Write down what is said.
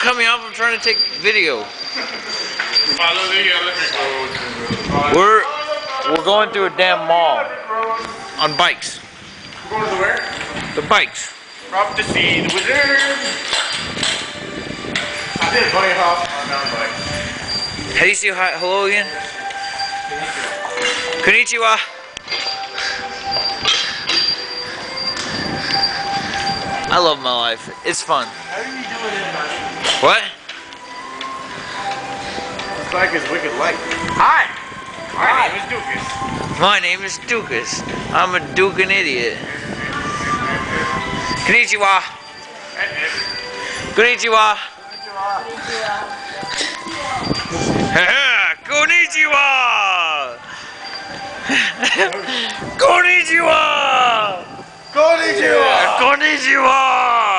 cut me off. I'm trying to take video. We're going through a damn mall on bikes. We're going to where? The bikes. Off to see the wizard. I did a bunny hop on mountain bike. How do you say hi, hello again? Konnichiwa. I love my life. It's fun. How are you doing it, man? What? This bike is wicked light. Hi! My name is Dukas. My name is Dukas. I'm a Dukan idiot. Konnichiwa. Konnichiwa. Konnichiwa. Konnichiwa. Konnichiwa! Konnichiwa.